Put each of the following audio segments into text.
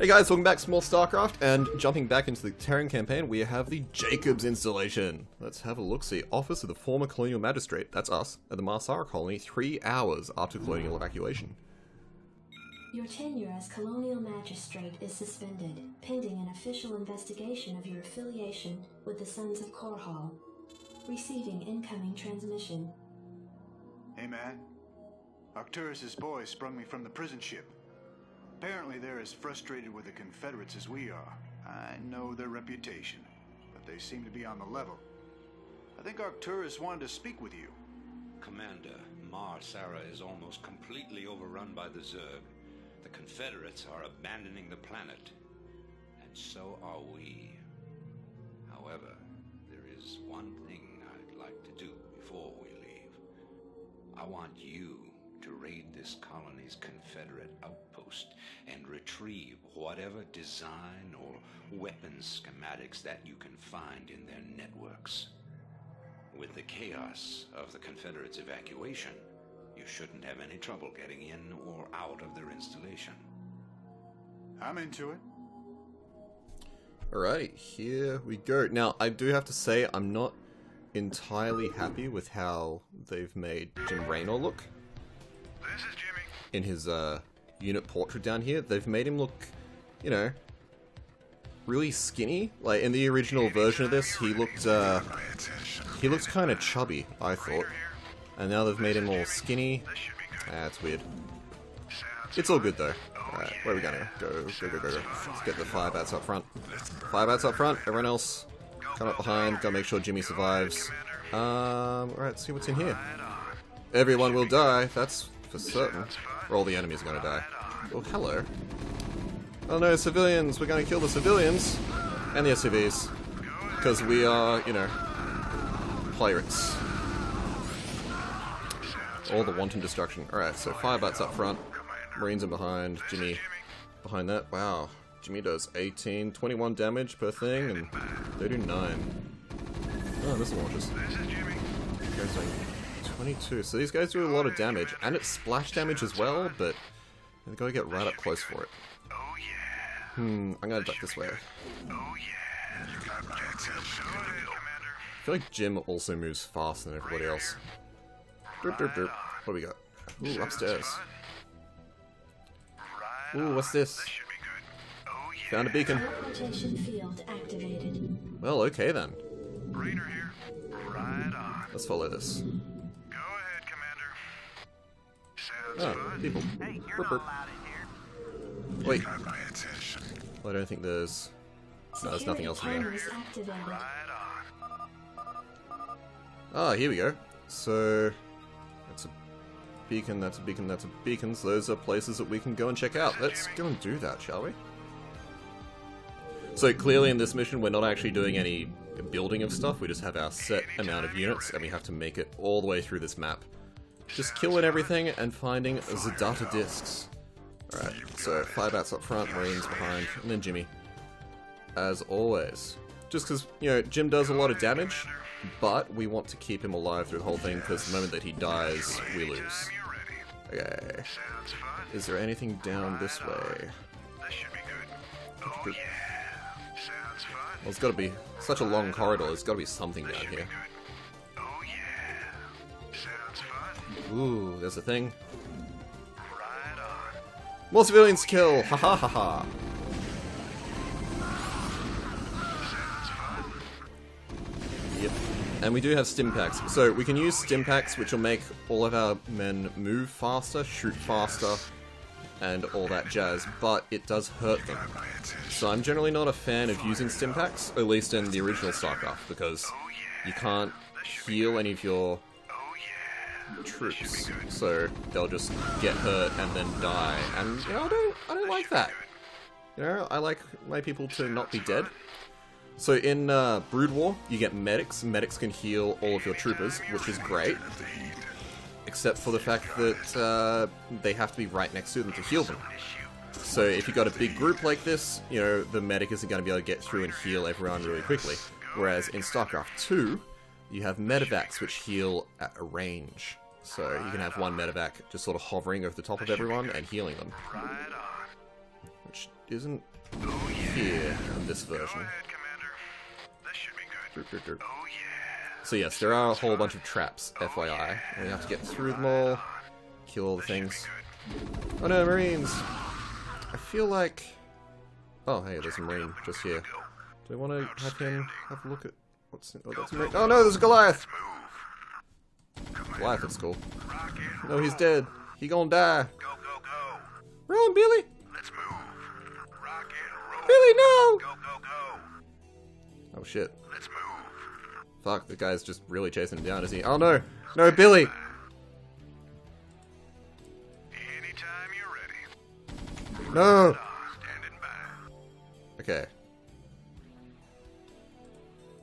Hey guys, welcome back to more StarCraft, and jumping back into the Terran campaign, we have the Jacobs installation. Let's have a look-see. Office of the former colonial magistrate, that's us, at the Marsara colony 3 hours after colonial evacuation. Your tenure as colonial magistrate is suspended, pending an official investigation of your affiliation with the Sons of Korhal. Receiving incoming transmission. Hey man, Arcturus' boys sprung me from the prison ship. Apparently they're as frustrated with the Confederates as we are. I know their reputation, but they seem to be on the level. I think Arcturus wanted to speak with you. Commander, Marsara is almost completely overrun by the Zerg. The Confederates are abandoning the planet, and so are we. However, there is one thing I'd like to do before we leave. I want you to raid this colony's Confederate outpost and retrieve whatever design or weapons schematics that you can find in their networks. With the chaos of the Confederates' evacuation, you shouldn't have any trouble getting in or out of their installation. I'm into it. Alright, here we go. Now, I do have to say, I'm not entirely happy with how they've made Jim Raynor look. This is Jimmy. In his unit portrait down here, they've made him look, you know, really skinny. Like in the original version of this, he looked kind of chubby, I thought, and now they've made him all skinny. That's weird. It's all good though. Alright, where are we going? Go. Let's get the firebats up front. Firebats up front. Everyone else, come up behind. Gotta make sure Jimmy survives. Alright, let's see what's in here. Everyone will die. That's for certain. Or all the enemies are gonna die. Oh, hello. Oh no, civilians! We're gonna kill the civilians! And the SCVs. Because we are, you know, pirates. All the wanton destruction. Alright, so firebats up front. Marines in behind. Jimmy behind that. Wow. Jimmy does 18, 21 damage per thing, and they do 9. Oh, missile launches. Guys doing 22. So these guys do a lot of damage, and it's splash damage as well, but they've got to get right up close for it. I'm gonna duck this way. I feel like Jim also moves faster than everybody else. Derp, derp, derp. What do we got? Ooh, upstairs. Ooh, what's this? Found a beacon. Teleportation field activated. Well, okay then. Raider here. Right on. Let's follow this. Go ahead, Commander. Sounds Oh, fun. people. Hey, you're Burp, not burp. allowed in here. Wait, Got my attention. well, I don't think there's... No, there's nothing else in there. Cameras activated. Right on. Ah, here we go. So, that's a beacon, that's a beacon, that's a beacon. So those are places that we can go and check out. Let's go and do that, shall we? So clearly in this mission we're not actually doing any building of stuff, we just have our set amount of units and we have to make it all the way through this map. Just killing everything and finding the data discs. Alright, so firebats up front, Marines behind, and then Jimmy. As always. Just because, you know, Jim does a lot of damage, but we want to keep him alive through the whole thing because the moment that he dies, we lose. Okay. Is there anything down this way? This should be good. Oh yeah. Sounds fun. Well, it's gotta be such a long corridor, there's gotta be something down here. Oh yeah. Sounds fun. Ooh, there's a thing. Right on. More civilians to kill! Ha ha ha ha! Yep. And we do have stim packs. So we can use stim packs which will make all of our men move faster, shoot faster, and all that jazz, but it does hurt them. So I'm generally not a fan of using stim packs, at least in the original StarCraft, because you can't heal any of your troops, so they'll just get hurt and then die, and you know, I don't like that. You know, I like my people to not be dead. So in Brood War, you get medics. Medics can heal all of your troopers, which is great, except for the fact that they have to be right next to them to heal them. So if you've got a big group like this, you know, the medic isn't going to be able to get through and heal everyone really quickly. Whereas in StarCraft 2, you have medevacs which heal at a range. So you can have one medevac just sort of hovering over the top of everyone and healing them. Which isn't here in this version. Go ahead, Commander. This should be good. Oh yeah. So yes, there are a whole bunch of traps, FYI. And we have to get through them all, kill all the things. Oh no, Marines! I feel like... Oh hey, there's a Marine just here. Do I want to have him have a look at... What's... Oh, that's a Marine. Oh no, there's a Goliath! Goliath is cool. No, he's dead. He gonna die. Go, go, go. Run, Billy! Let's move. Rock and roll. Billy, no! Go, go, go. Oh shit. Let's move. Fuck, the guy's just really chasing him down, is he? Oh no! No, Billy! Anytime you're ready. No! Standing by. Okay.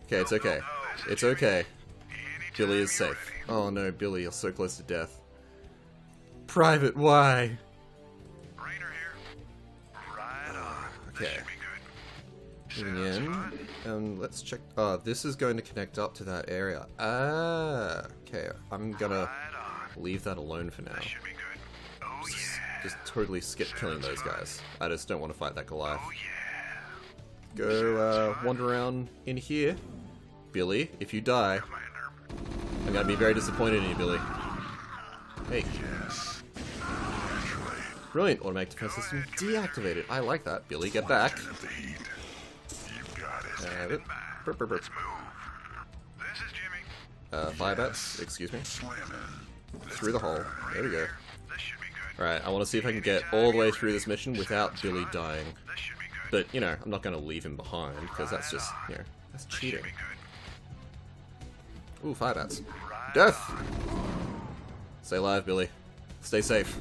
Okay, it's okay. It's okay. Billy is safe. Oh no, Billy, you're so close to death. Private, why? Rainer here. Right on. Okay. Should be good. Moving in. And let's check. Oh, this is going to connect up to that area. Ah, okay. I'm gonna Right on. leave that alone for now. Should be good. Oh yeah. Just totally skip killing those guys. I just don't want to fight that Goliath. Oh yeah. Go wander around in here. Billy, if you die, Commander. I'm gonna be very disappointed in you, Billy. Hey. Yes. Brilliant. Automatic defense system deactivated. I like that. Billy, get back. Of the heat. You've got it. Have it. Burp, burp, burp. This is Jimmy. Fire bats. Excuse me. Slamming. Through the hole. There we go. This should be good. Alright, I want to see if I can get all the way through this mission without Billy dying. This should be good. But, you know, I'm not going to leave him behind, because that's just, you know, that's This cheating. should be good. Ooh, fire bats. Right Death! Stay alive, Billy. Stay safe.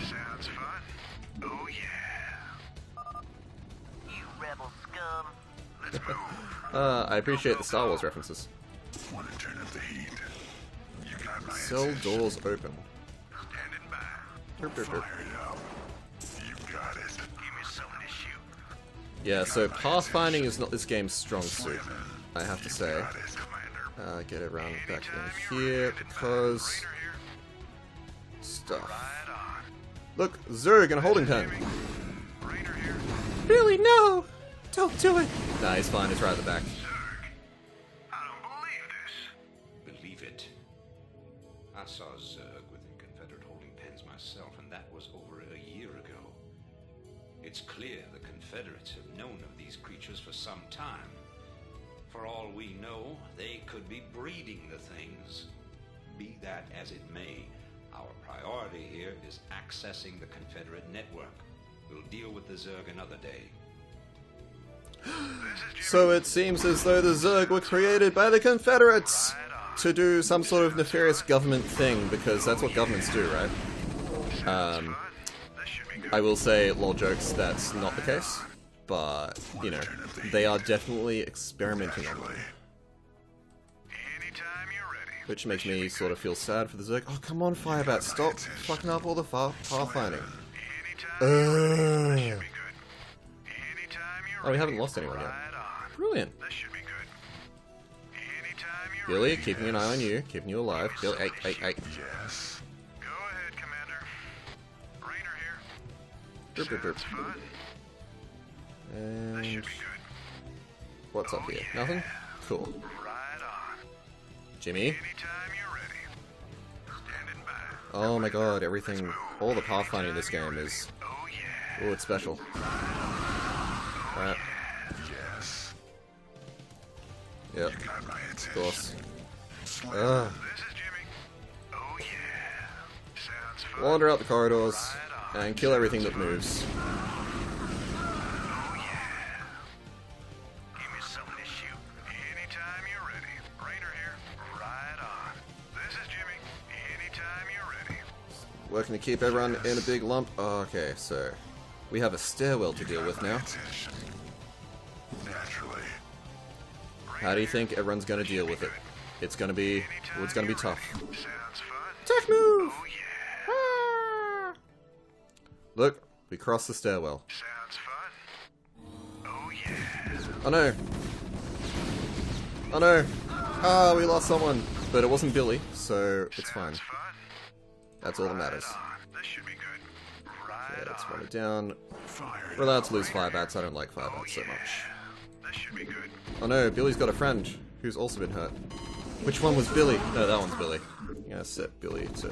Sounds fun. Oh yeah. You rebel scum. Let's move. I appreciate the Star Wars references. Want to turn up the heat? You got my Cell attention. doors open. Standing by. Burp, burp, burp. Fire it up. You got it. Give me something to shoot. Yeah, so pathfinding is not this game's strong suit, I have to say. Got it, Commander. Get around back in here, because... Rainer here. stuff. Right on. Look, Zerg in a holding pen. Rainer here. Billy, no! Don't do it! Nah, he's fine, he's right at the back. Zerg. I don't believe this. Believe it. I saw Zerg within Confederate holding pens myself, and that was over a year ago. It's clear the Confederates have known of these creatures for some time. For all we know, they could be breeding the things. Be that as it may, our priority here is accessing the Confederate network. We'll deal with the Zerg another day. So it seems as though the Zerg were created by the Confederates to do some sort of nefarious government thing, because that's what governments do, right? This should be good. I will say, lol jokes, that's not the case, but, you know, they are definitely experimenting on them, Anytime you're ready. which makes me sort of feel sad for the Zerg. Oh, come on, Firebat, stop fucking up all the pathfinding. Anytime. This should be good. Anytime you're Oh, we haven't lost anyone yet. right on. Brilliant. This should be good. Anytime you're Billy, ready. keeping an eye on you, keeping you alive. Billy, hey. Yes. Go ahead, Commander. Rainer here. Derp, derp, derp. Sounds fun. This And should be good. what's up here? Nothing? Cool. Right on. Jimmy? Anytime you're ready. Standing by. Oh my god, everything, all the pathfinding in this game is, Oh yeah. oh, it's special. Alright, Yes. yep, Got my of attention. course. This is Jimmy. Oh yeah. Sounds fun. Wander out the corridors, and kill everything that moves. Oh yeah. Give me something to shoot. Anytime you're ready. Rainer here. Right on. This is Jimmy. Anytime you're ready. Working to keep everyone in a big lump. Oh, okay, so we have a stairwell to deal with now. Attention. Naturally. How do you think everyone's gonna deal with it? It's gonna be, well, it's gonna be tough. Sounds fun. Tough move! Oh yeah. Look, we crossed the stairwell. Sounds fun. Oh yeah. Oh no! Oh no! Ah, we lost someone! But it wasn't Billy, so it's fine. Sounds fun. That's all that matters. This should be good. Right that's one down. Fire it We're allowed up. to lose fire bats. I don't like fire bats so Yeah. much. That should be good. Oh no, Billy's got a friend who's also been hurt. Which one was Billy? No, that one's Billy. I'm gonna set Billy to...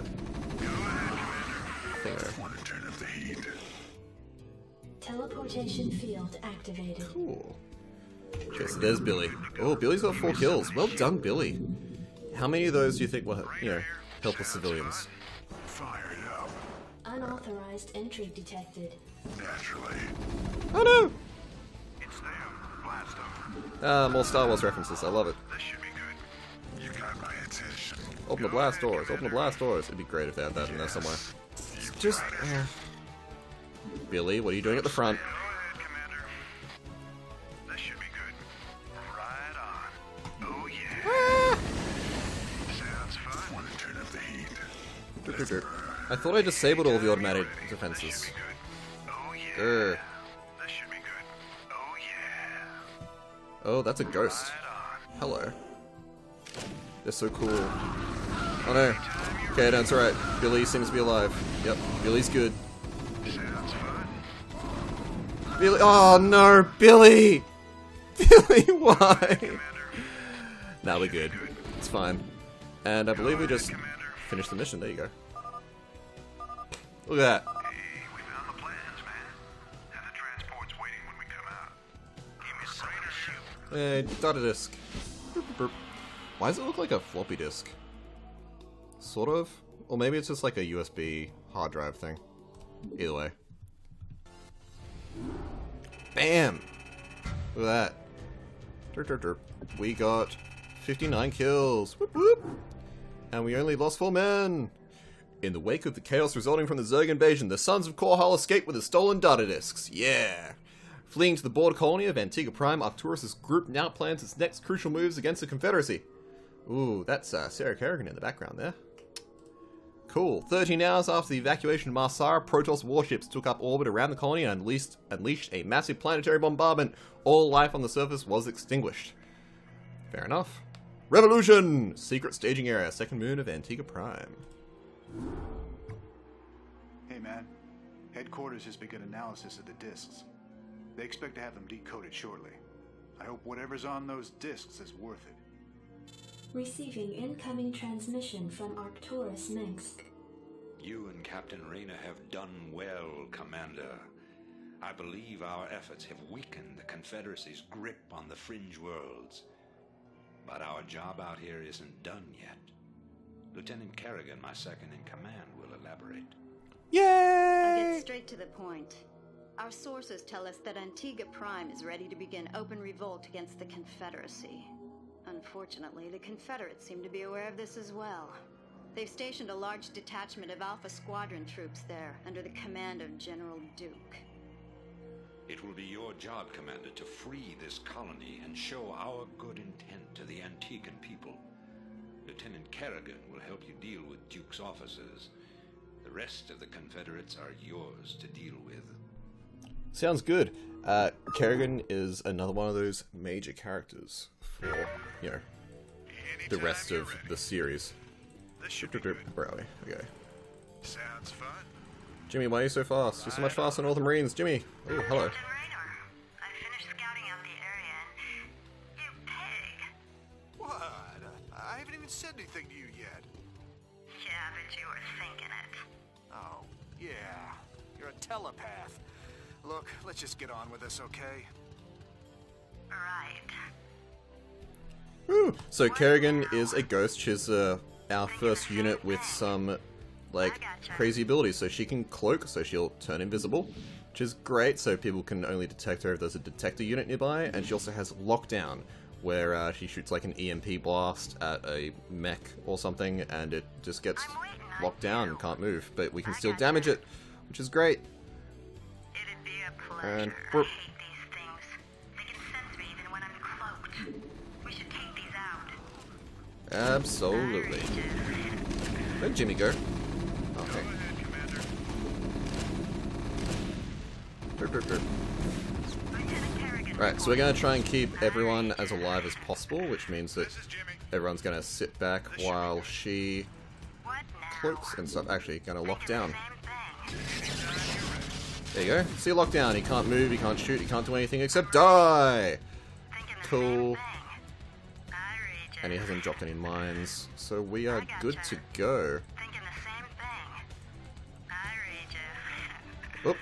Thingo. Want to turn up the heat? Teleportation field activated. Cool. Okay, so there's Billy. Oh, Billy's got 4 kills. Well done, Billy. How many of those do you think will, you know, help the civilians? Fire it up. Unauthorized entry detected. Naturally. Oh no! It's them. Blast off. More Star Wars references. I love it. That should be good. You got my attention. Open the blast doors. Open the blast doors. It'd be great if they had that in there somewhere. Just... Billy, what are you doing at the front? Go ahead, Commander. That should be good. Right on. Oh yeah. Sounds fun. Want to turn up the heat? I thought I disabled all the automatic defenses. Oh yeah. Ugh. That should be good. Oh yeah. Oh, that's a ghost. Right on. Hello. They're so cool. Oh no. Okay, no, it's alright. Billy seems to be alive. Yep, Billy's good. Sounds fun. Billy. Oh no, Billy! Billy, why? Now we're good. It's fine. And I believe we just finished the mission. There you go. Look at that. Hey, we found the plans, man. Have the transports waiting when we come out. Give me something to shoot. Data disk. Burp, burp. Why does it look like a floppy disk? Sort of. Or maybe it's just like a USB hard drive thing. Either way. Bam! Look at that. Derp, derp, derp. We got 59 kills. Whoop whoop! And we only lost 4 men. In the wake of the chaos resulting from the Zerg invasion, the Sons of Korhal escaped with the stolen data disks. Yeah! Fleeing to the border colony of Antigua Prime, Arcturus' group now plans its next crucial moves against the Confederacy. Ooh, that's Sarah Kerrigan in the background there. Cool. 13 hours after the evacuation of Marsara, Protoss warships took up orbit around the colony and unleashed a massive planetary bombardment. All life on the surface was extinguished. Fair enough. Revolution! Secret staging area, second moon of Antigua Prime. Hey, man. Headquarters has begun analysis of the discs. They expect to have them decoded shortly. I hope whatever's on those discs is worth it. Receiving incoming transmission from Arcturus Minx. You and Captain Rayner have done well, Commander. I believe our efforts have weakened the Confederacy's grip on the fringe worlds. But our job out here isn't done yet. Lieutenant Kerrigan, my second in command, will elaborate. I'll Yay! get straight to the point. Our sources tell us that Antigua Prime is ready to begin open revolt against the Confederacy. Unfortunately, the Confederates seem to be aware of this as well. They've stationed a large detachment of Alpha Squadron troops there, under the command of General Duke. It will be your job, Commander, to free this colony and show our good intent to the Antiguan people. Lieutenant Kerrigan will help you deal with Duke's officers. The rest of the Confederates are yours to deal with. Sounds good. Kerrigan is another one of those major characters for, you know, the rest of the series. This should be good. Where are we? Okay. Sounds fun. Jimmy, why are you so fast? You're so much faster than all the Marines. Jimmy! Oh, hello. Captain Raynor, I finished scouting out the area and... You pig! What? I haven't even said anything to you yet. Yeah, but you were thinking it. Oh, yeah. You're a telepath. Look, let's just get on with this, okay? Right. Woo! So Kerrigan is a ghost. She's our first unit with some, like, crazy abilities. So she can cloak, so she'll turn invisible, which is great, so people can only detect her if there's a detector unit nearby. And she also has lockdown, where she shoots like an EMP blast at a mech or something, and it just gets locked down and can't move. But we can still damage it, which is great. It'd be a pleasure. And I burp. hate these things. They can sense me even when I'm cloaked. We should take these out. Absolutely. Where'd Jimmy go? Okay. Derp, derp, derp. Lieutenant Kerrigan. Right, so we're going to try and keep everyone as alive as possible, which means that everyone's going to sit back while she What now? cloaks and stuff. Actually, going to lock down. Same thing. There you go. See, lockdown. He can't move, he can't shoot, he can't do anything except die! Thinking the Cool. same thing. I read ya. And he hasn't dropped any mines, so we are good to go. Thinking the same thing. I read ya. Oop.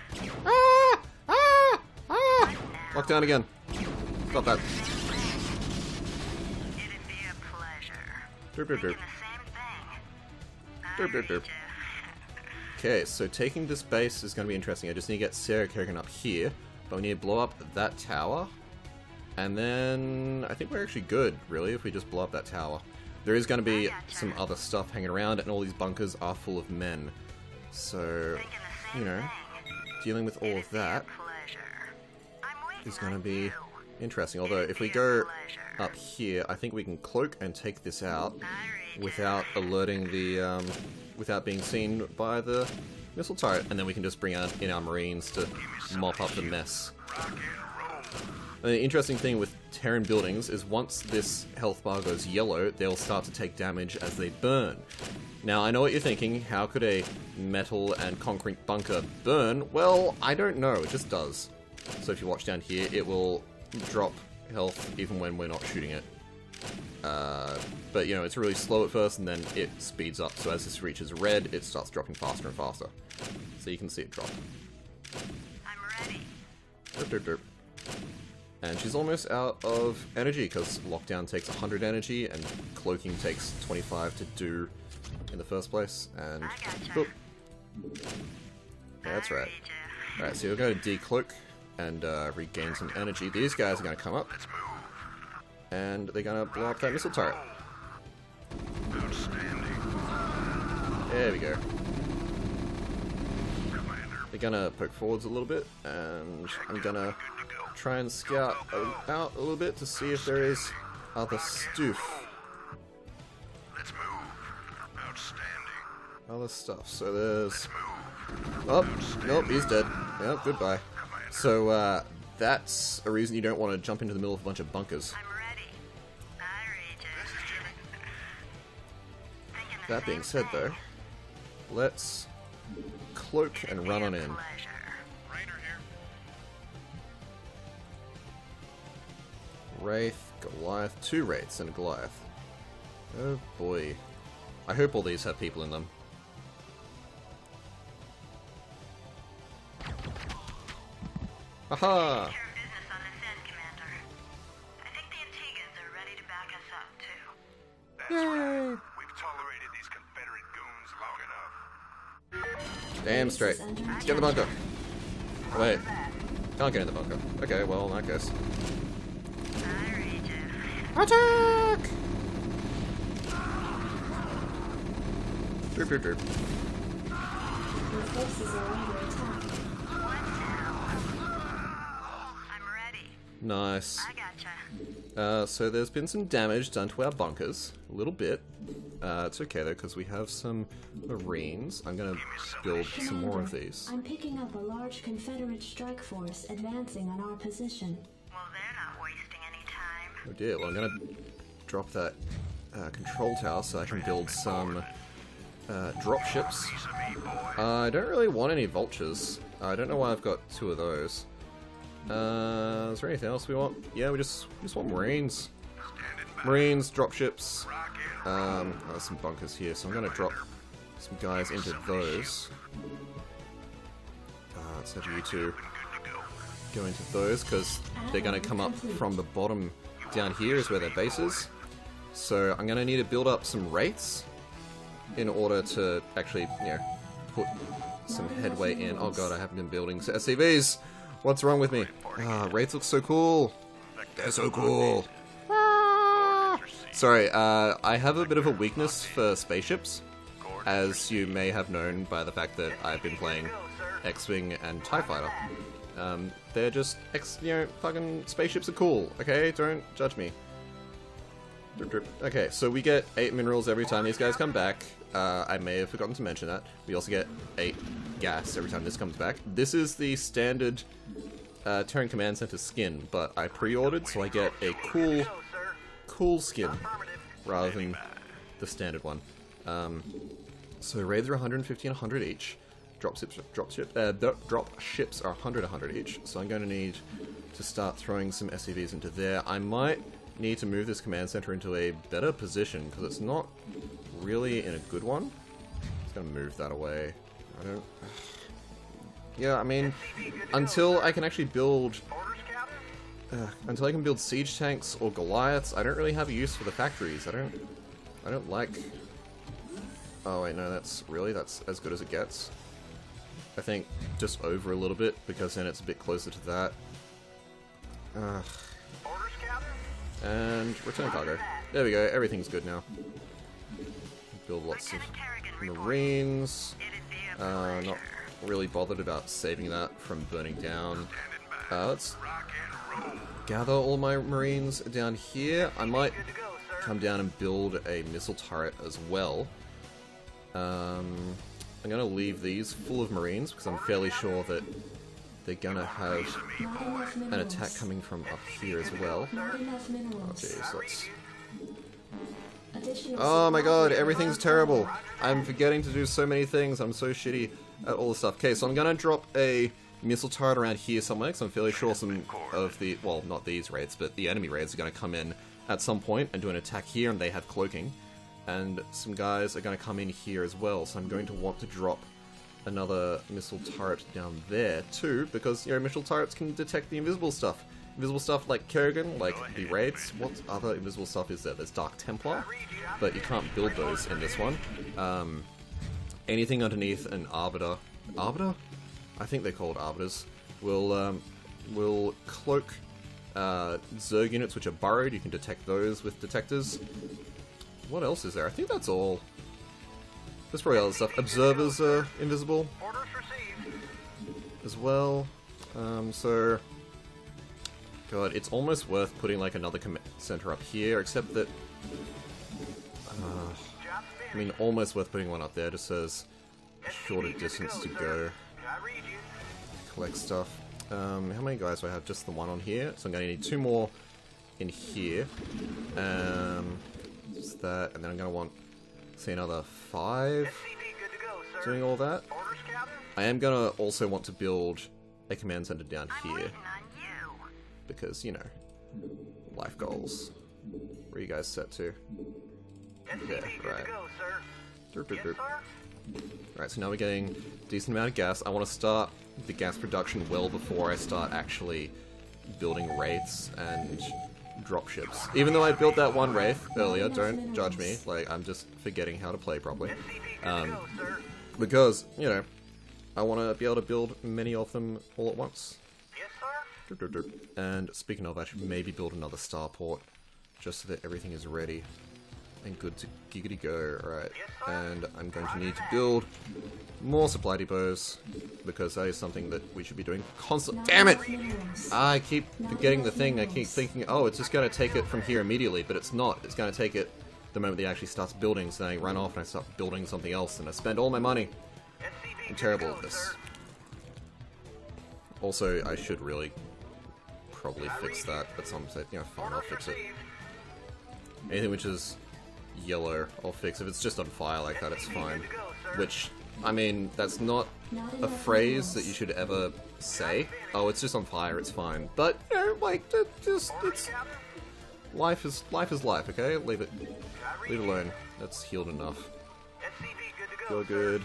Ah! Ah! Ah! Lockdown again. Stop that. It'd be a pleasure. Derp, derp, Thinking derp. the same thing. I Derp, derp, derp. read ya. Okay, so taking this base is going to be interesting. I just need to get Sarah Kerrigan up here, but we need to blow up that tower. And then I think we're actually good, really, if we just blow up that tower. There is going to be some other stuff hanging around, and all these bunkers are full of men. So, Thinking the same you know, thing. dealing with all of It'd be a that pleasure. I'm waiting is going to on be you. interesting. Although, if we It'd be a go pleasure. up here, I think we can cloak and take this out I read ya. without alerting the, without being seen by the missile turret, and then we can just bring out in our marines to mop up the mess. And the interesting thing with Terran buildings is once this health bar goes yellow, they'll start to take damage as they burn. Now, I know what you're thinking, how could a metal and concrete bunker burn? Well, I don't know, it just does. So if you watch down here, it will drop health even when we're not shooting it. But, you know, it's really slow at first, and then it speeds up. So as this reaches red, it starts dropping faster and faster. So you can see it drop. I'm ready. Derp, derp, derp. And she's almost out of energy, because lockdown takes 100 energy, and cloaking takes 25 to do in the first place. And, I gotcha. boop. Yeah, that's I right. read ya. Alright, so you're going to decloak and regain some energy. These guys are going to come up, and they're going to blow up that missile turret. There we go. They're going to poke forwards a little bit, and I'm going to try and scout out a little bit to see if there is other stoof. Other stuff. So there's... Oh, nope, he's dead. Yep, goodbye. So, that's a reason you don't want to jump into the middle of a bunch of bunkers. I'm ready. I read ya. Thinking the That being same said, though, thing. let's cloak and run on in. Pleasure. Wraith, Goliath, 2 Wraiths and a Goliath. Oh boy. I hope all these have people in them. Aha! Care of business on this end, Commander. I think the Antigans are ready to back us up, too. Yay! We've tolerated these Confederate goons long enough. Damn straight. Let's get in the bunker. Wait. Can't get in the bunker. Okay, well, in that case. I read ya. Attack! Droop, droop, droop. Your forces are under attack. I'm ready. Nice. I gotcha. So there's been some damage done to our bunkers. A little bit. It's okay though, because we have some marines. I'm gonna build some more of Commander, these. I'm picking up a large Confederate strike force advancing on our position. Well, they're not wasting any time. Oh dear, well I'm gonna drop that control tower so I can build some drop ships. I don't really want any vultures. I don't know why I've got 2 of those. Is there anything else we want? Yeah, we just want marines. Marines, drop ships. There's some bunkers here, so I'm gonna drop some guys into those. Let's have you 2 go into those, because they're gonna come up from the bottom down here is where their base is. So I'm gonna need to build up some wraiths in order to actually, you know, put some headway in. Oh god, I haven't been building SCVs! What's wrong with me? Wraiths look so cool! They're so cool! Ah! Sorry, I have a bit of a weakness for spaceships, as you may have known by the fact that I've been playing X-Wing and TIE Fighter. They're just, you know, fucking spaceships are cool, okay? Don't judge me. Drip, drip. Okay, so we get 8 minerals every time these guys come back. I may have forgotten to mention that. We also get 8 gas every time this comes back. This is the standard Terran Command Center skin, but I pre-ordered, so I get a cool skin rather than the standard one. So raids are 150 and 100 each. drop ships are 100 each, so I'm going to need to start throwing some SCVs into there. I might need to move this command center into a better position, because it's not really in a good one. Just going to move that away. I don't... Yeah, I mean, until I can actually build... until I can build siege tanks or Goliaths, I don't really have a use for the factories. I don't like... Oh wait, no, that's as good as it gets. I think just over a little bit, because then it's a bit closer to that. And return cargo. There we go, everything's good now. Build lots of Marines. Not really bothered about saving that from burning down. Let's gather all my Marines down here. I might come down and build a missile turret as well. I'm gonna leave these full of Marines, because I'm fairly sure that they're gonna have an attack coming from up here as well. Oh jeez, let's... Oh my god, everything's terrible! I'm forgetting to do so many things, I'm so shitty at all this stuff. Okay, so I'm gonna drop a missile turret around here somewhere, because I'm fairly sure some of the... Well, not these raids, but the enemy raids are gonna come in at some point and do an attack here, and they have cloaking. And some guys are gonna come in here as well, so I'm going to want to drop another missile turret down there too, because, you know, missile turrets can detect the invisible stuff. Invisible stuff like Kerrigan, like the raids. What other invisible stuff is there? There's Dark Templar, but you can't build those in this one. Anything underneath an Arbiter... Arbiter? I think they're called Arbiters. Will cloak Zerg units which are burrowed. You can detect those with detectors. What else is there? I think that's all. There's probably other stuff. Observers are invisible as well. So, God, it's almost worth putting like another command center up here, except that, I mean, almost worth putting one up there, just as shorter distance to go. Collect stuff. How many guys do I have? Just the one on here, so I'm going to need 2 more in here. Just that, and then I'm going to want, say, another 5 doing all that. I am going to also want to build a command center down here, because, you know, life goals. Where are you guys set to? There, right. Derp, derp, derp. Right, so now we're getting a decent amount of gas. I want to start the gas production well before I start actually building wraiths and dropships. Even though I built that one wraith earlier, don't judge me, like, I'm just forgetting how to play properly. Because, you know, I want to be able to build many of them all at once. And speaking of, I should maybe build another starport, just so that everything is ready and good to giggity go. Right, and I'm going to need to build more supply depots, because that is something that we should be doing constantly. Damn it! I keep forgetting the thing. I keep thinking, oh, it's just going to take it from here immediately, but it's not. It's going to take it the moment it actually starts building, so then I run off and I start building something else, and I spend all my money. I'm terrible at this. Also, I should really probably fix that at some point. Yeah, fine, I'll fix it. Anything which is yellow, I'll fix. If it's just on fire like that, it's fine. Which, I mean, that's not a phrase that you should ever say. Oh, it's just on fire, it's fine. But, you know, like, it's... Life is life, okay? Leave it alone. That's healed enough. Feel good.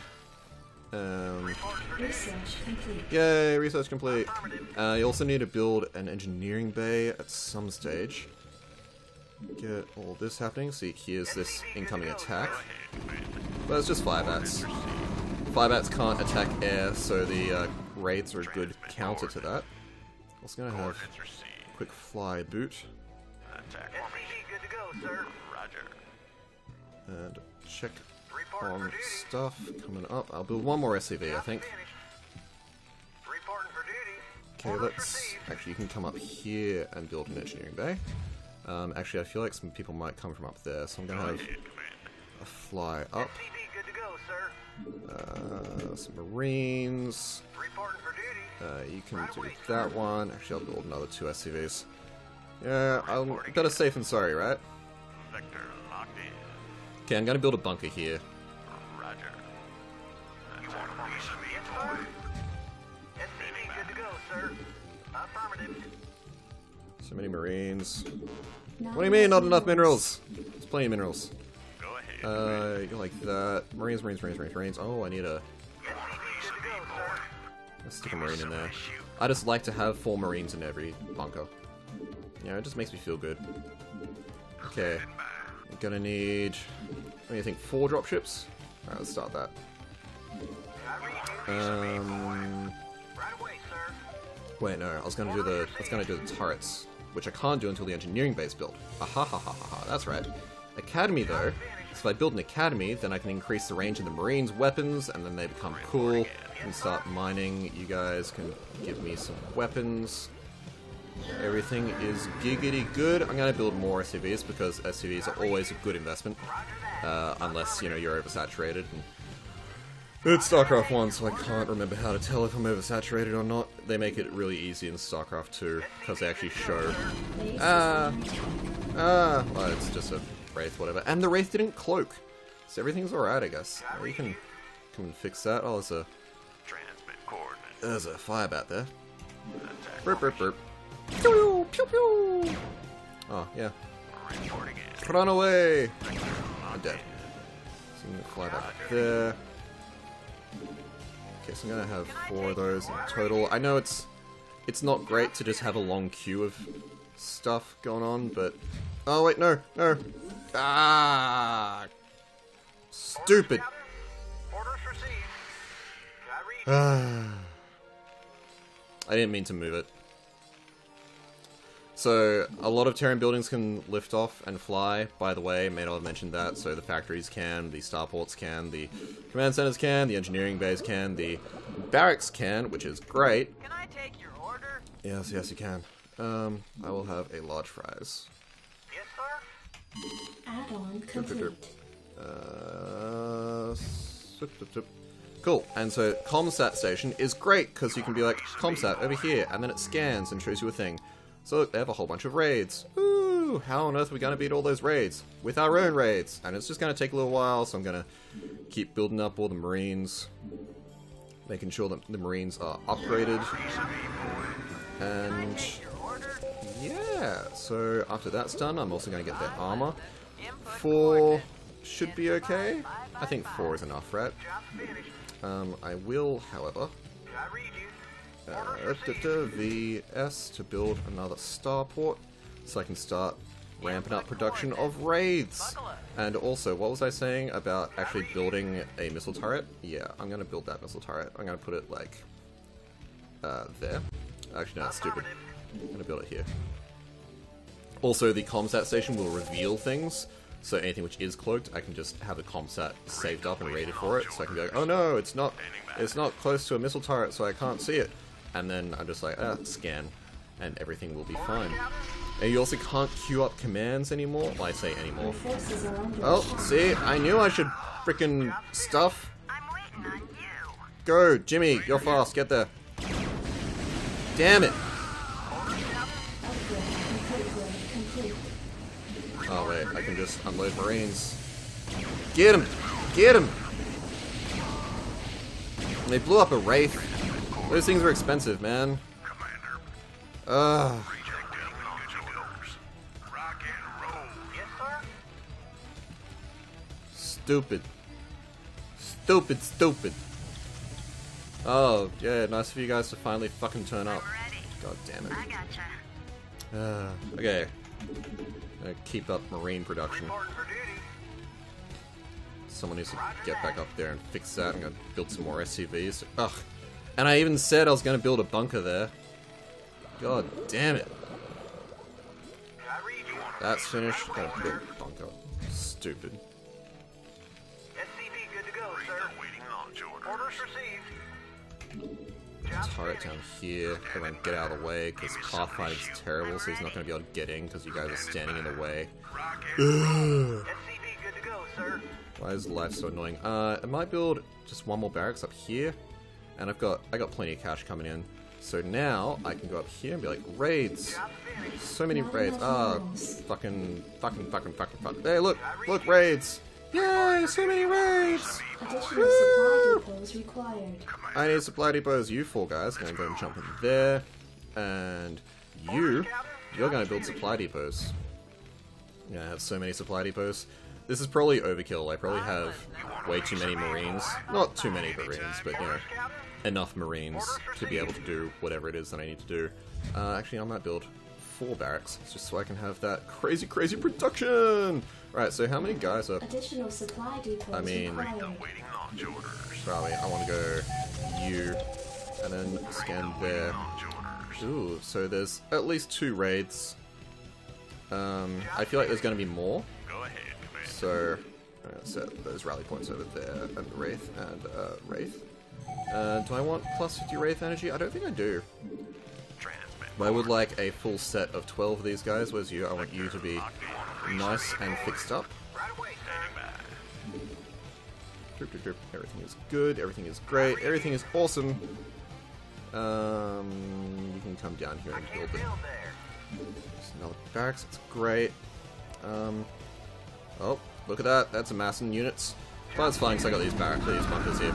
Research complete. Yay, research complete. You also need to build an engineering bay at some stage. Get all this happening. See, here's this incoming attack. But it's just fire bats. Fire bats can't attack air, so the raids are a good counter to that. Also gonna have a quick fly boot. And check on stuff coming up. I'll build one more SCV, I think. Okay, let's... Actually, you can come up here and build an engineering bay. Actually, I feel like some people might come from up there, so I'm going to have a fly up. Some Marines. You can do that one. Actually, I'll build another 2 SCVs. Yeah, I'm better safe than sorry, right? Okay, I'm going to build a bunker here. So many marines. Not What do you mean, not enough minerals? minerals? There's plenty of minerals. Go ahead. You like that. Marines. Oh, I need a... Let's stick a marine in there. I just like to have 4 marines in every bunker. You know, it just makes me feel good. Okay. I'm gonna need... What do you think? 4 dropships? Alright, let's start that. Wait, no. I was gonna do the turrets, which I can't do until the engineering base build. Ha. That's right. Academy, though. So if I build an academy, then I can increase the range of the marines' weapons, and then they become cool. And start mining. You guys can give me some weapons. Everything is giggity good. I'm gonna build more SCVs because SCVs are always a good investment, unless you know you're oversaturated. And it's StarCraft 1, so I can't remember how to tell if I'm oversaturated or not. They make it really easy in StarCraft 2 because they actually show. Well, it's just a wraith, whatever. And the wraith didn't cloak, so everything's alright, I guess. You can come and fix that. Oh, there's a fire bat there. Burp. Pew pew pew. Oh yeah. Run away. I'm dead. So I'm gonna fly back there. Okay, so I'm gonna have 4 of those in total. I know it's not great to just have a long queue of stuff going on, but oh wait, no. Ah, stupid. I didn't mean to move it. So, a lot of Terran buildings can lift off and fly, by the way, may not have mentioned that. So the factories can, the starports can, the command centers can, the engineering bays can, the barracks can, which is great. Can I take your order? Yes, you can. I will have a large fries. Yes, sir. Add-on complete. Cool, and so Comsat station is great, because you can be like, Comsat, over here, and then it scans and shows you a thing. So look, they have a whole bunch of raids. Ooh, how on earth are we going to beat all those raids? With our own raids. And it's just going to take a little while, so I'm going to keep building up all the marines. Making sure that the marines are upgraded. And yeah, so after that's done, I'm also going to get their armor. 4 should be okay. I think 4 is enough, right? I will, however, VS to build another starport, so I can start ramping up production of raids. And also, what was I saying about actually building a missile turret? Yeah, I'm gonna build that missile turret. I'm gonna put it like there. Actually, no, that's stupid. I'm gonna build it here. Also, the Comsat station will reveal things. So anything which is cloaked, I can just have the Comsat saved up and rated for it. So I can be like, oh no, it's not close to a missile turret, so I can't see it. And then I'm just like, scan, and everything will be fine. And you also can't queue up commands anymore. Well, I say anymore. Oh, see, I knew I should frickin' stuff. I'm waiting on you. Go, Jimmy, you're fast, get there. Damn it. Oh wait, I can just unload marines. Get him! Get him! They blew up a wraith. Those things are expensive, man. Ugh. Stupid. Stupid. Oh, yeah, nice for you guys to finally fucking turn up. God damn it. I gotcha. Okay. Gonna keep up marine production. Someone needs to get back up there and fix that. I'm gonna build some more SCVs. Ugh. And I even said I was gonna build a bunker there. God damn it. That's finished. Gotta build a bunker. Stupid. SCV good to go, sir. Waiting launch order. Orders received. Turret down here. Everyone get out of the way, because Pathfinding's terrible, so he's not going to be able to get in, because you guys are standing in the way. SCV good to go, sir. Why is life so annoying? I might build just one more barracks up here, and I got plenty of cash coming in. So now I can go up here and be like, raids. So many raids. Fucking. Hey, look, raids. Yay, so many raids. Additional supply depots required. I need supply depots. You 4 guys. Gonna go and jump in there, and you you're gonna build supply depots. Yeah, I have so many supply depots. This is probably overkill. I probably have way too many Marines. Not too many Marines, but you know, enough Marines to be able to do whatever it is that I need to do. Actually, I might build 4 barracks, just so I can have that crazy production! Right, so how many guys are... Additional supply depots I mean, required. probably, I want to go you, and then scan there. Ooh, so there's at least 2 raids. I feel like there's going to be more. So, I'm going to set those rally points over there, and Wraith, and Wraith. Do I want plus 50 Wraith energy? I don't think I do. But I would like a full set of 12 of these guys, whereas you, I want you to be nice and fixed up. Everything is good, everything is great, everything is awesome. You can come down here and build it. There's another barracks, it's great. Oh, look at that, that's amassing units. But that's fine, because I got these bunkers here.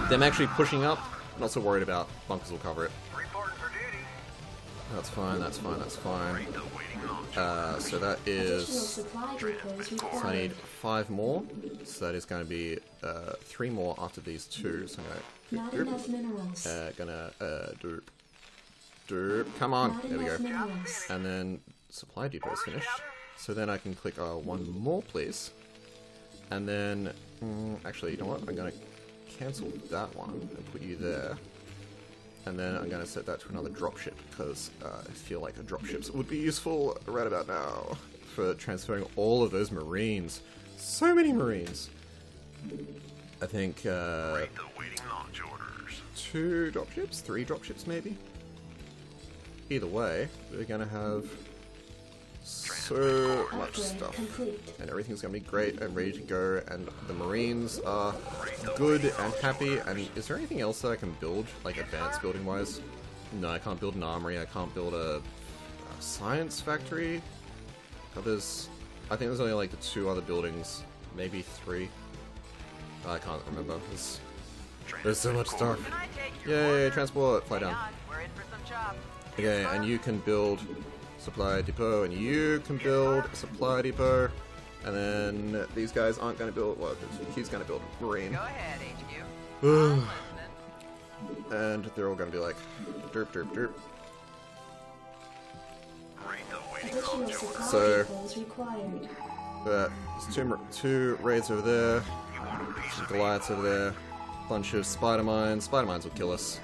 Them actually pushing up, not so worried about. Bunkers will cover it. That's fine, that's fine, that's fine. So that is... So I need 5 more. So that is going to be 3 more after these 2. So I'm Not enough minerals. Derp. Come on, Not there we go. enough minerals. And then supply depot is finished. So then I can click 1 more, please. And then, actually, you know what? I'm going to cancel that one and put you there. And then I'm going to set that to another dropship, because I feel like dropships would be useful right about now for transferring all of those Marines. So many Marines! I think 2 dropships? 3 dropships maybe? Either way, we're going to have so much stuff. And everything's going to be great and ready to go, and the Marines are good and happy. And is there anything else that I can build, like advanced building wise? No, I can't build an armory, I can't build a science factory. I think there's only like the 2 other buildings, maybe 3. I can't remember. There's so much stuff. Yay, transport, fly down. Okay, and you can build supply depot, and you can build a supply depot, and then these guys aren't going to build, well, he's going to build a Marine. Go ahead, HQ. And they're all going to be like, derp, derp, derp. Additional supply So, depots required. there's 2 raids over there, some Goliaths over there, bunch of spider mines. Spider mines will kill us,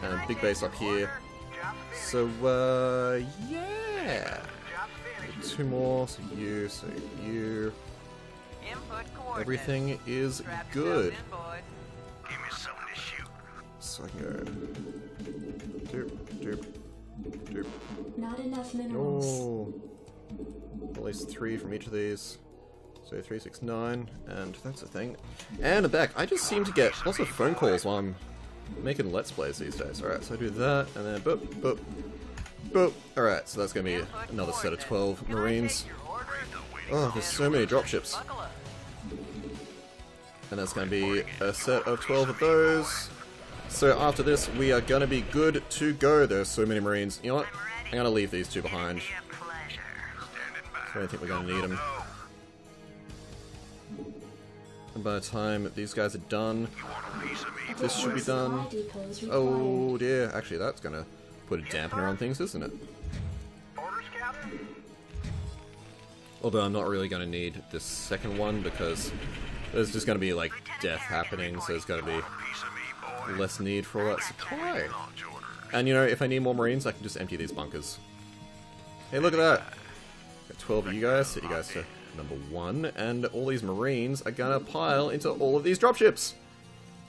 and big base up here. So, yeah. 2 more, so you. Everything is good. So I can go. Doop, doop, doop. Not enough minerals. Oh. At least 3 from each of these. So 3, 6, 9, and that's a thing. And I'm back. I just seem to get lots of phone calls while I'm making Let's Plays these days. Alright, so I do that, and then boop, boop, boop. Alright, so that's going to be another set of 12 Marines. Oh, there's so many dropships. And that's going to be a set of 12 of those. So after this, we are going to be good to go. There's so many Marines. You know what? I'm going to leave these 2 behind. I don't think we're going to need them. And by the time these guys are done, this should be done. Oh dear, actually that's going to put a dampener on things, isn't it? Although I'm not really going to need this second one, because there's just going to be like death happening, so there's going to be less need for all that supply. And you know, if I need more Marines, I can just empty these bunkers. Hey, look at that! Got 12 of you guys, set you guys to number 1, and all these Marines are gonna pile into all of these dropships!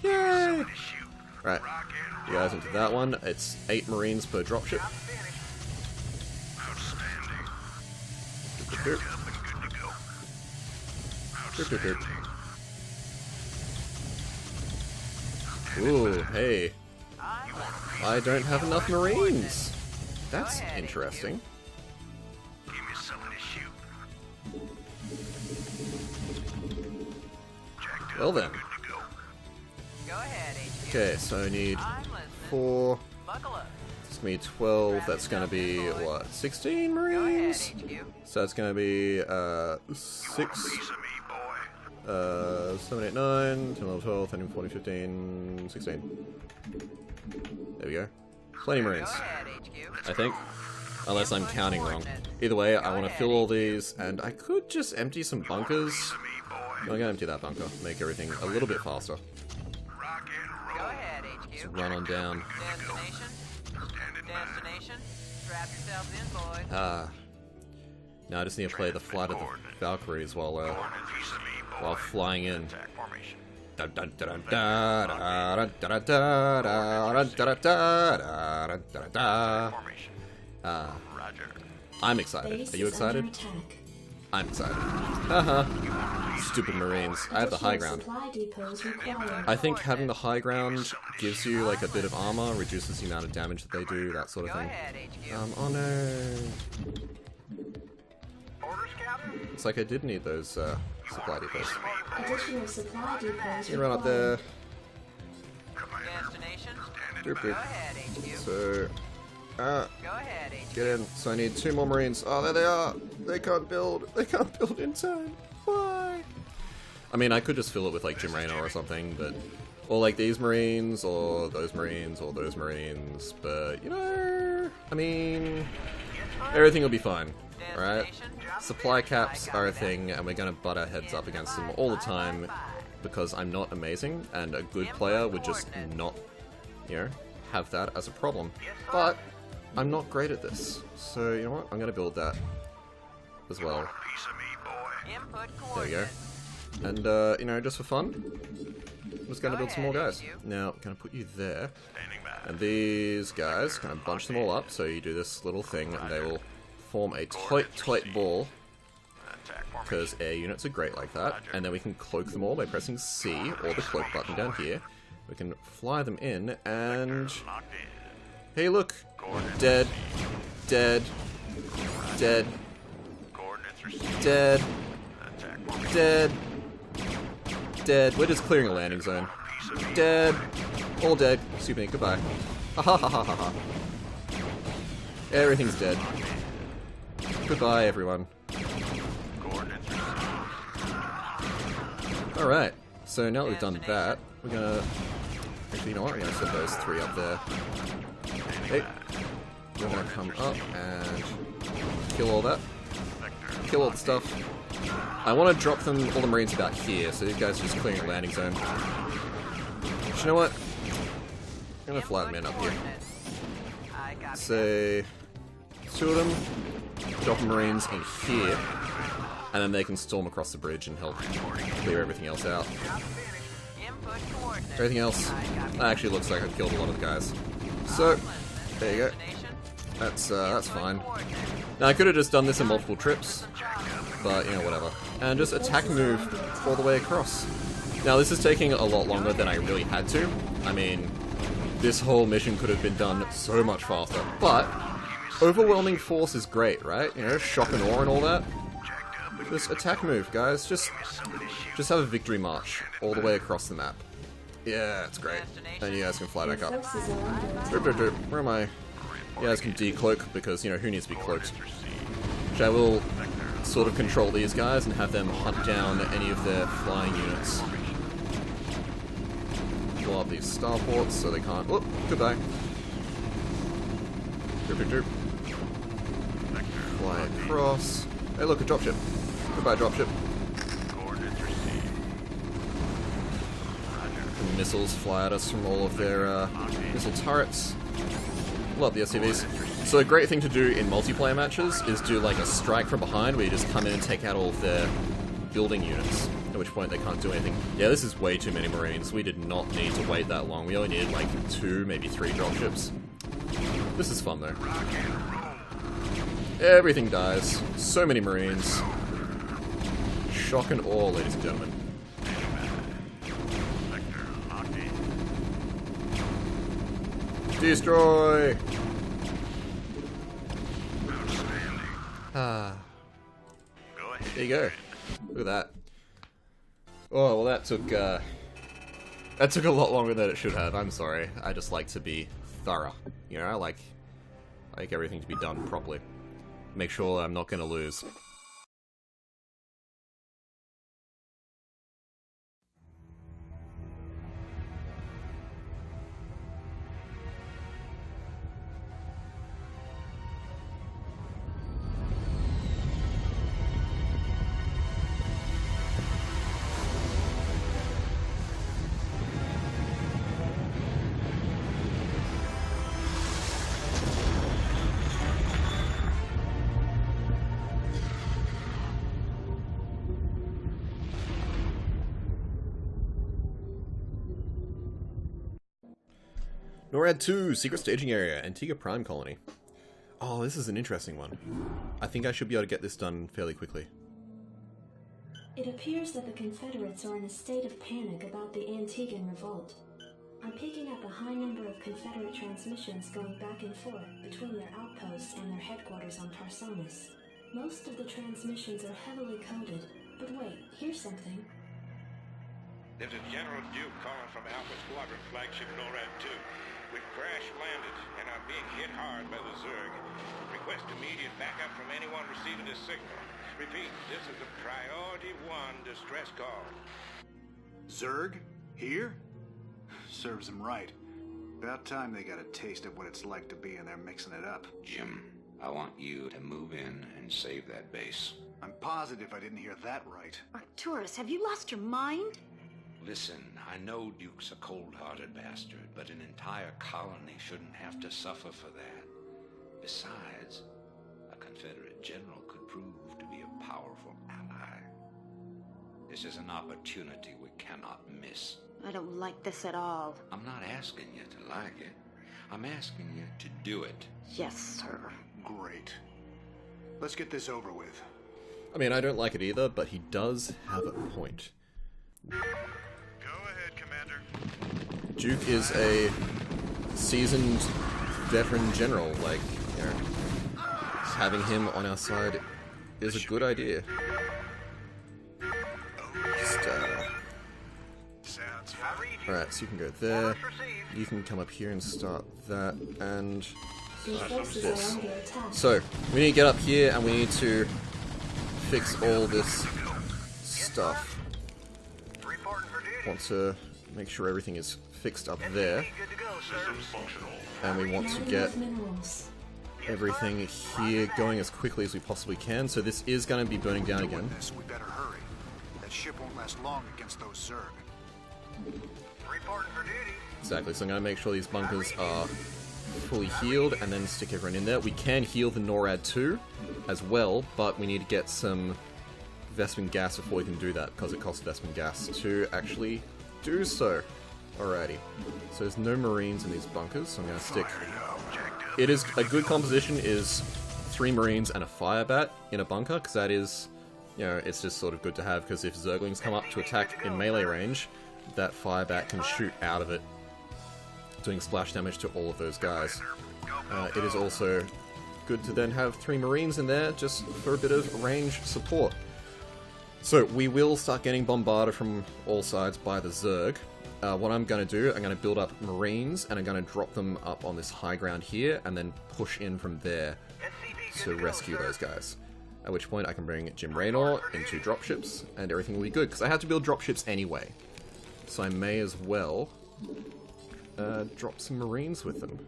Yay! Right, you guys into that one. It's 8 Marines per dropship. Ooh, hey. I don't have enough Marines! That's interesting. Well then. Go ahead, HQ. Okay, so I need I'm listening. 4. Buckle up. gonna be 12. That's gonna be what? 16 Go ahead, Marines. HQ. So it's gonna be 6. 7, 8, 9, 10, 11, 12, 13, 14, 15, 16. There we go. Plenty of Go Marines, ahead, HQ. I think. Unless I'm counting wrong. Either way, I want to fill all these, and I could just empty some bunkers. I'm gonna empty that bunker, make everything a little bit faster. Go ahead, HQ. Just run on down. Destination. Destination. Strap yourselves in, boys. Now I just need to play the Flight of the Valkyries while flying in. Dun, dun, dun, dun, dun, dun, dun, dun, dun, dun, dun, dun, dun. I'm excited. Base Are you is under excited? attack. I'm excited. Haha. Stupid Marines. I have the high Additional ground. supply depots required. I think having the high ground gives you like a bit of armor, reduces the amount of damage that they do, that sort of Go thing. ahead, HQ. Oh no. It's like I did need those supply depots. Additional supply depots You run up there. Destination. Doop, Go doop. ahead, HQ. So, Go ahead, HQ. get in. So I need 2 more Marines. Oh, there they are. They can't build. They can't build in time. Why? I mean, I could just fill it with like Jim Raynor or something, but or like these Marines, or those Marines, or those Marines. But you know, I mean, everything will be fine. All right. Supply caps are a thing, and we're gonna butt our heads up against them all the time because I'm not amazing, and a good player would just not, you know, have that as a problem. But I'm not great at this, so you know what? I'm gonna build that as well. Input There we go. coordinates. And you know, just for fun, I'm just gonna build some more guys. HQ. Now, gonna put you there, and these guys, kind of bunch them all up. So you do this little thing, and they will form a tight ball. Because air units are great like that, and then we can cloak them all by pressing C, or the cloak button down here. We can fly them in, and... Hey look! Dead. Dead. Dead. Dead. Dead. Dead. We're just clearing a landing zone. Dead. All dead. Super neat. Goodbye. Ha ha ha ha ha ha. Everything's dead. Goodbye, everyone. Alright, so now that we've done that, we're gonna... Actually, you know what? We're gonna set those 3 up there. Hey. We're gonna come up and kill all that. Kill all the stuff. I want to drop them, all the Marines about here, so these guys are just clearing a landing zone. But you know what? I'm gonna fly them in up here. I got Say... 2 of them. Drop Marines in here. And then they can storm across the bridge and help clear everything else out. input coordinates. Everything else actually looks like I've killed a lot of the guys. So, there you go. That's fine. Now I could have just done this in multiple trips, but you know, whatever. And just attack move all the way across. Now this is taking a lot longer than I really had to. I mean, this whole mission could have been done so much faster, but overwhelming force is great, right? You know, shock and awe and all that. Just attack move, guys. Just have a victory march all the way across the map. Yeah, it's great. And you guys can fly back up. Forces are under attack. Doop, doop, doop. Where am I? You guys can decloak, because, you know, who needs to be cloaked? Which I will sort of control these guys and have them hunt down any of their flying units. Blow up these starports so they can't... Oh, goodbye. Doop, doop, doop. Fly across. Hey, look, a dropship. Goodbye, dropship. And missiles fly at us from all of their missile turrets. Love the SCVs. So a great thing to do in multiplayer matches is do like a strike from behind where you just come in and take out all of their building units, at which point they can't do anything. Yeah, this is way too many Marines. We did not need to wait that long. We only needed like 2, maybe 3 dropships. This is fun though. Everything dies. So many Marines. Shock and awe, ladies and gentlemen. Destroy! Ah. There you go. Look at that. Oh, well that took a lot longer than it should have. I'm sorry. I just like to be thorough. You know, I like like everything to be done properly. Make sure I'm not going to lose. NORAD 2, Secret Staging Area, Antigua Prime Colony. Oh, this is an interesting one. I think I should be able to get this done fairly quickly. It appears that the Confederates are in a state of panic about the Antiguan revolt. I'm picking up a high number of Confederate transmissions going back and forth between their outposts and their headquarters on Tarsonis. Most of the transmissions are heavily coded, but wait, here's something. There's a General Duke calling from Alpha Squadron Flagship NORAD 2. We've crash-landed and are being hit hard by the Zerg. Request immediate backup from anyone receiving this signal. Repeat, this is a Priority 1 distress call. Zerg? Here? Serves them right. About time they got a taste of what it's like to be in there mixing it up. Jim, I want you to move in and save that base. I'm positive I didn't hear that right. Arcturus, have you lost your mind? Listen, I know Duke's a cold-hearted bastard, but an entire colony shouldn't have to suffer for that. Besides, a Confederate general could prove to be a powerful ally. This is an opportunity we cannot miss. I don't like this at all. I'm not asking you to like it. I'm asking you to do it. Yes, sir. Great. Let's get this over with. I mean, I don't like it either, but he does have a point. Go ahead, Commander. Duke is a seasoned veteran general, like, you know, having him on our side is a good idea. Just, Sounds fine. alright, so you can go there, you can come up here and start that, and Your forces this. are under attack. So, we need to get up here and we need to fix all this stuff. Reporting for duty. Want to make sure everything is fixed up there, Good to go, sir. and we want to Not get enough minerals. everything here going as quickly as we possibly can. So this is going to be burning down Doing again. this, we better hurry. That ship won't last long against those Zerg. Reporting for duty. Exactly, so I'm going to make sure these bunkers are fully healed and then stick everyone in there. We can heal the NORAD 2 as well, but we need to get some Vespin gas before we can do that, because it costs Vespin gas to actually do so. Alrighty, so there's no Marines in these bunkers, so I'm going to stick... It is a good composition is 3 Marines and a fire bat in a bunker, because that is, you know, it's just sort of good to have, because if Zerglings come up to attack in melee range, that fire bat can shoot out of it, doing splash damage to all of those guys. It is also good to then have 3 Marines in there, just for a bit of range support. So, we will start getting bombarded from all sides by the Zerg. What I'm going to do, I'm going to build up Marines, and I'm going to drop them up on this high ground here, and then push in from there to rescue those guys. At which point I can bring Jim Raynor into dropships, and everything will be good, because I have to build dropships anyway. So I may as well drop some Marines with them.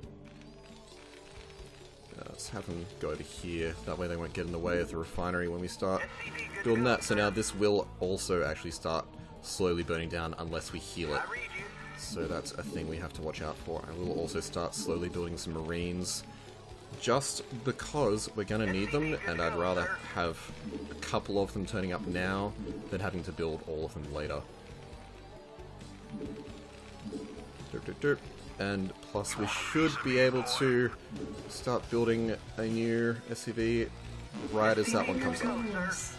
Let's have them go over here, that way they won't get in the way of the refinery when we start building that. So now this will also actually start slowly burning down unless we heal it. So that's a thing we have to watch out for. And we'll also start slowly building some Marines, just because we're going to need them, and I'd rather have a couple of them turning up now than having to build all of them later. Derp, derp, derp. And plus we should be able to start building a new SCV right as that one comes up. Minerals.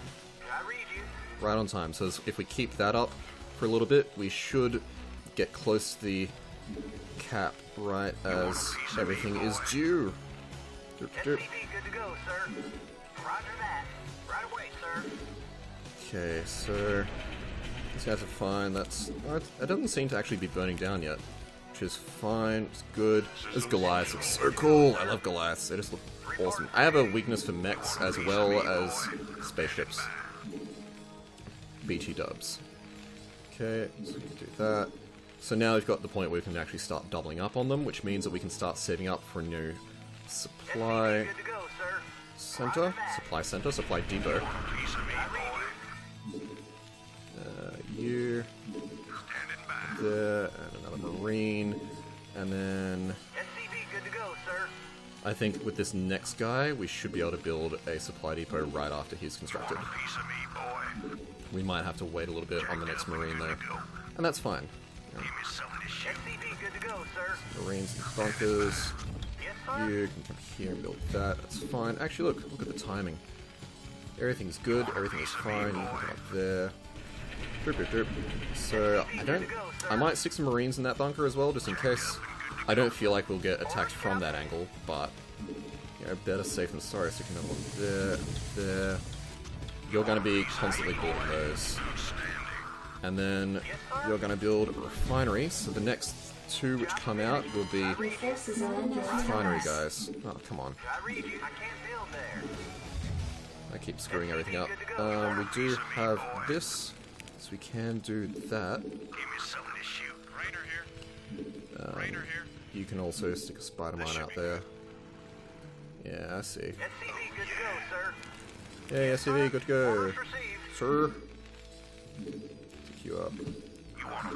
Right on time. So if we keep that up for a little bit, we should get close to the cap right as everything is due. Derp, derp. Good to go, sir. Roger that. Right away, sir. Okay, so these guys are fine. That's it doesn't seem to actually be burning down yet. which is fine. It's good. This Goliath looks so cool. I love Goliaths. They just look awesome. I have a weakness for mechs as well as spaceships. BT dubs. Okay, so we can do that. So now we've got the point where we can actually start doubling up on them, which means that we can start setting up for a new supply center? Supply depot. You. There, and another Marine. And then I think with this next guy, we should be able to build a supply depot right after he's constructed. We might have to wait a little bit on the next Marine though. And that's fine. Marines and bunkers. You can come here and build that. That's fine. Actually, look at the timing. Everything's good. Everything is fine. You can come up there. Boop, boop, boop. So I might stick some Marines in that bunker as well, just in case. I don't feel like we'll get attacked from that angle, but you know, better safe than sorry. So you can have one there, there. You're going to be constantly building those. And then you're going to build a refinery, so the next two which come out will be refinery guys. Oh, come on. I keep screwing everything up. We do have this, so we can do that. You can also stick a spider mine out there. Yeah, I see. Hey, SCV, good to go. Sir. Pick you up.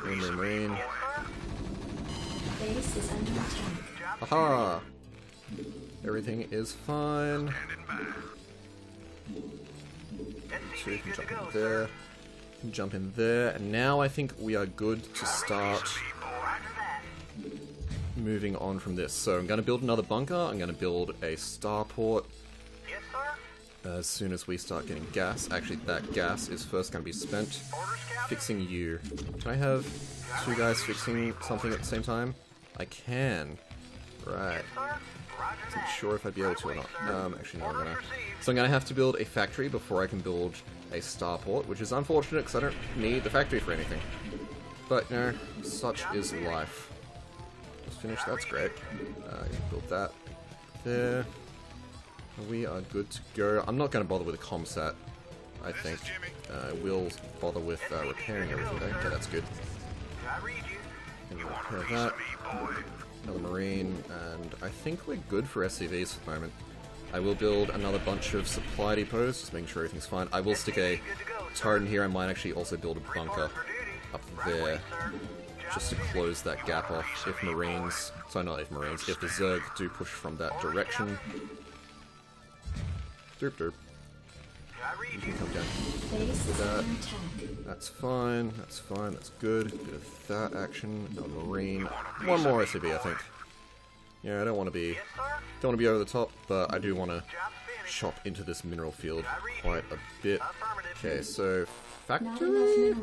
Marine. Base is under attack. Haha! Everything is fine. So you can jump in there. You can jump in there. And now I think we are good to start moving on from this. So I'm going to build another bunker. I'm going to build a starport. As soon as we start getting gas. Actually, that gas is first going to be spent fixing you. Can I have two guys fixing something at the same time? I can. Right. Not sure if I'd be able to or not. Actually, no, I'm gonna. So I'm gonna have to build a factory before I can build a starport, which is unfortunate because I don't need the factory for anything. But no, such is life. Just finished. That's great. Build that there. We are good to go. I'm not going to bother with a comsat, I think. We'll bother with repairing everything though. Okay, that's good. And we'll repair that. Another Marine, and I think we're good for SCVs for the moment. I will build another bunch of supply depots, just making sure everything's fine. I will stick a turret in here. I might actually also build a bunker up there, just to close that gap off if Marines... Sorry, not if Marines, if the Zerg do push from that direction. Derp derp. You can come down. That's fine, that's fine, that's good. Bit of that action. No Marine. One more SCV, I think. Yeah, I don't want to be over the top, but I do want to chop into this mineral field quite a bit. Okay, so factory.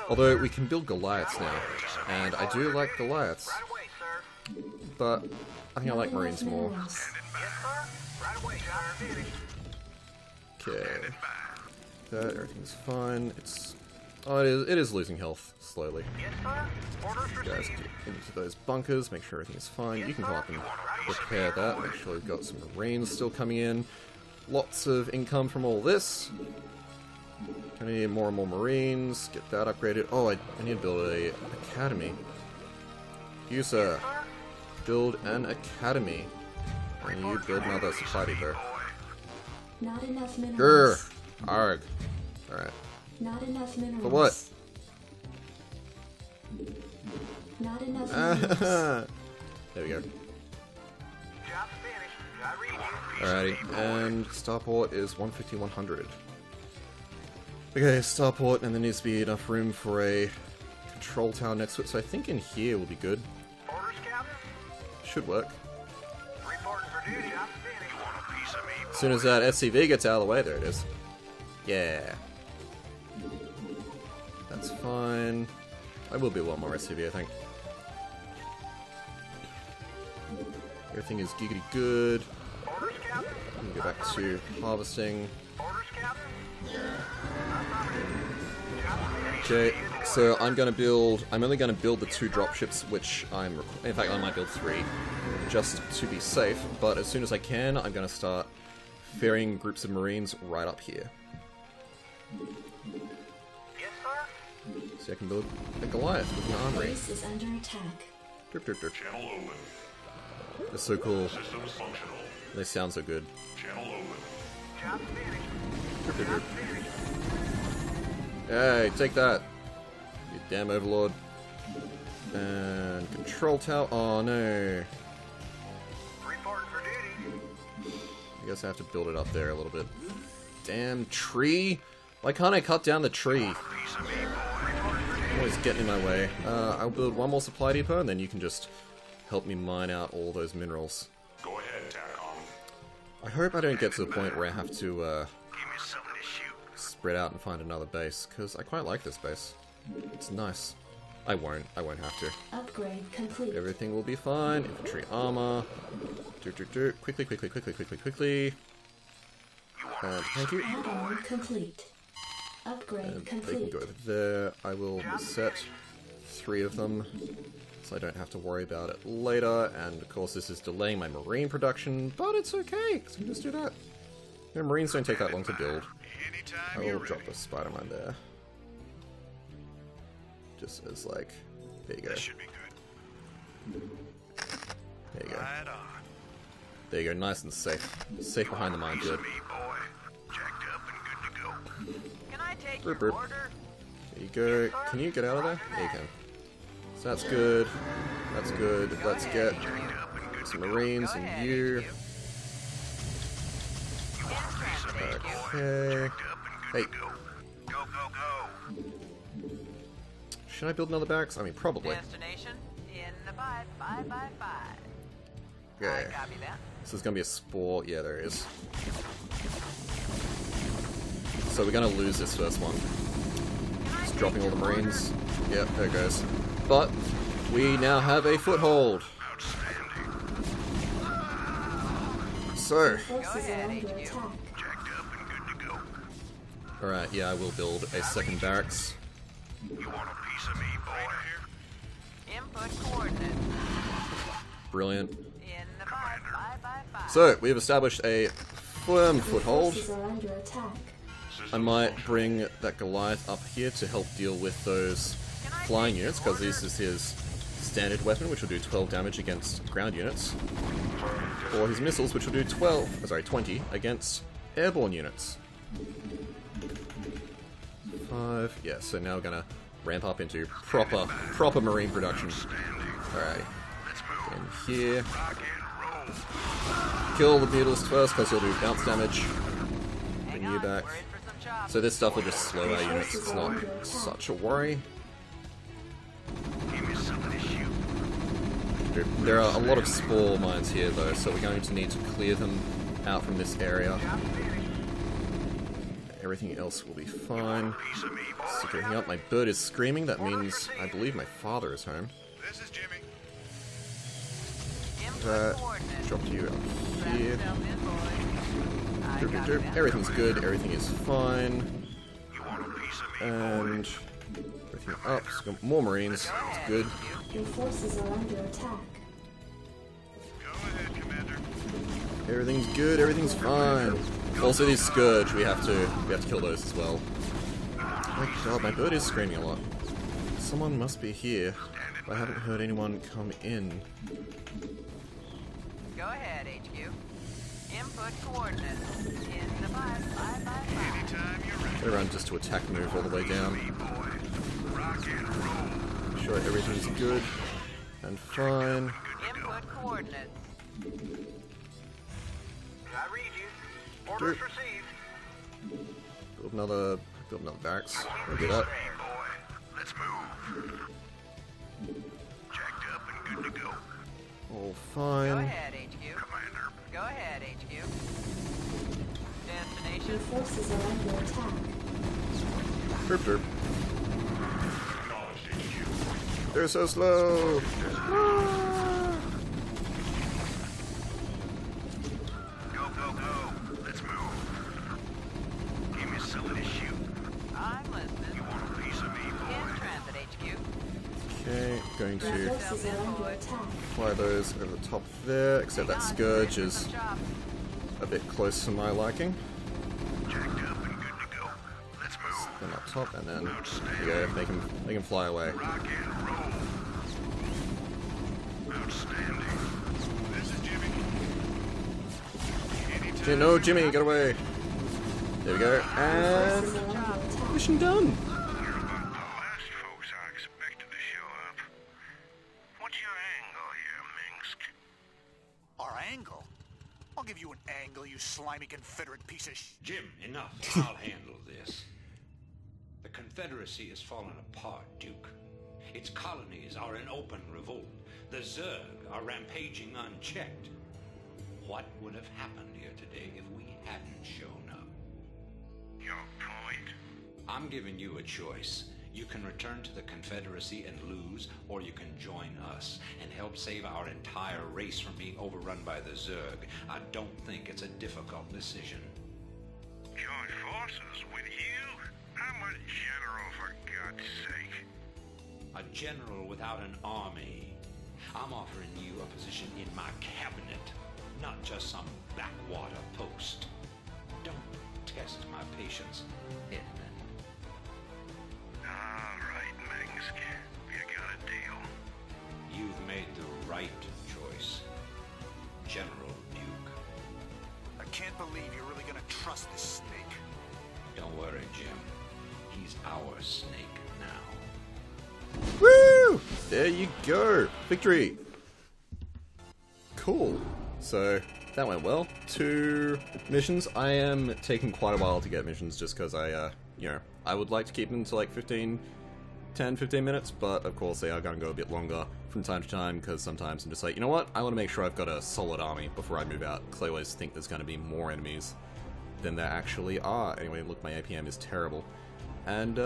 Although we can build Goliaths now, and I do like Goliaths, but I think I like Marines more. Okay. That, everything's fine. It is losing health slowly. You guys get into those bunkers, make sure everything is fine. You can come up and repair that, make sure we've got some Marines still coming in. Lots of income from all this. I need more and more Marines, get that upgraded. Oh, I need to build an academy. You, sir, build an academy. And you build another supply depot. Not enough minerals. Grr! Arg. Alright. Not enough minerals. For what? Not enough minerals. There we go. Alrighty, and starport is 150-100. Okay, starport, and there needs to be enough room for a control tower next to it, so I think in here will be good. Should work. As soon as that SCV gets out of the way, there it is. Yeah. That's fine. I will build one more SCV, I think. Everything is giggity good. We'll go back to harvesting. Okay, so I'm only gonna build the 2 dropships, which in fact I might build 3, just to be safe, but as soon as I can, I'm gonna start ferrying groups of Marines right up here. Yes, sir? So I can build a Goliath with an armory. Base is under attack. Derp, derp, derp. Channel open. They're so cool. Systems functional. They sound so good. Channel open. Job finished. Derp, derp, derp. Hey, take that! You damn overlord. And control tower. Oh no. Reporting for duty. I guess I have to build it up there a little bit. Damn tree! Why can't I cut down the tree? Always getting in my way. I'll build 1 more supply depot and then you can just help me mine out all those minerals. Go ahead, TACOM. I hope I don't get to the point where I have to Give me something to shoot. spread out and find another base, because I quite like this base. It's nice. I won't have to. Upgrade complete. Everything will be fine. Infantry armor. Quickly, quickly, quickly, quickly, quickly. Thank you. Add-on complete. Upgrade And they can complete. go over there. I will set 3 of them, so I don't have to worry about it later. And of course this is delaying my marine production, but it's okay, because I can just do that. You know, marines don't take that long to build. I will drop the Spider-Man there. Just as like, there you go. This should be good. There you go. Right on. There you go, nice and safe. Safe behind the mine, good. Me, boy. Jacked up and good to go. Can I take Burp, your burp. order? There you go. Can you get out of there? Yeah, you can. So that's good. That's good. Let's get some marines Go and ahead, you. HQ. In transit, HQ. Okay. Hey, Go, go, go. should I build another barracks? I mean, probably. Destination in the 5. Okay. I copy that. So there's gonna be a spore. Yeah, there is. So we're gonna lose this first one. Just dropping all the marines. Yep, there it goes. But we now have a foothold. So, Forces are ahead, under HQ. attack. Jacked up and good to go. alright, yeah, I will build a second barracks. You want a piece of me, boy? Input coordinates. Brilliant. In the 5. So, we have established a firm foothold. Forces are under attack. I might bring that Goliath up here to help deal with those flying units, because this is his standard weapon, which will do 12 damage against ground units. Or his missiles, which will do 20 against airborne units. 5, yeah, so now we're gonna ramp up into proper marine production. Alright, in here. Kill the Beetlist first, because he'll do bounce damage. Bring you back. We're in for some chops. So this stuff will just slow our units, it's not such a worry. Give me something to shoot. There are a lot of spore mines here though, so we're going to need to clear them out from this area. Everything else will be fine. Piece of me, boy. Stick everything up. My bird is screaming, that means I believe my father is home. This is Jimmy. Input coordinates. Drop you up Strap here. yourself in, boy. I copy that. Everything's good, everything is fine. You want a piece of me, And everything up. Just got more marines, it's good. Your forces are under attack. Go ahead, Commander. Everything's good, everything's fine. Also these Scourge, we have to kill those as well. My god, my bird is screaming a lot. Someone must be here. I haven't heard anyone come in. Go ahead, HQ. Input coordinates. In the 5. Anytime you're ready, Gotta run just to attack move all the way down. boy. Rock and roll. Make sure everything's good and fine. Input coordinates. I read you. Orders received. Build another barracks. We'll do that. Hey, boy. Let's move. Jacked up and good to go. All Go fine. ahead, HQ. Commander. Go ahead, HQ. Your Destination. forces are under attack. Derp derp. Acknowledged, HQ. They're so slow. Go, go, go. Let's move. Give me something to shoot. I'm listening. You want a piece of me, boy? going to Your forces are under attack. fly those over the top there, except that Scourge is a bit close to my liking. Jacked up and good to go. Let's move. Then up top, and then there you go, they can fly away. Rock and roll. Outstanding. This is Jimmy. Anytime No, Jimmy, get away! There we go, and mission done! You're about the last folks I expected to show up. What's your angle here, Minsk? Our angle? I'll give you an angle, you slimy Confederate piece of Jim, enough. I'll handle this. The Confederacy is falling apart, Duke. Its colonies are in open revolt. The Zerg are rampaging unchecked. What would have happened here today if we hadn't shown up? Your point? I'm giving you a choice. You can return to the Confederacy and lose, or you can join us and help save our entire race from being overrun by the Zerg. I don't think it's a difficult decision. Join forces with you? I'm a general, for God's sake. A general without an army. I'm offering you a position in my cabinet, not just some backwater post. Don't test my patience, Edmund. All right, Minsk. You got a deal. You've made the right choice, General Duke. I can't believe you're really gonna trust this snake. Don't worry, Jim. He's our snake now. Woo! There you go! Victory! Cool. So, that went well. 2 missions. I am taking quite a while to get missions just because I would like to keep them to like 10, 15 minutes, but of course they are going to go a bit longer from time to time because sometimes I'm just like, you know what? I want to make sure I've got a solid army before I move out because I always think there's going to be more enemies than there actually are. Anyway, look, my APM is terrible. And,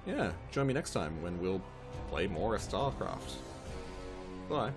yeah, join me next time when we'll play more StarCraft. Bye.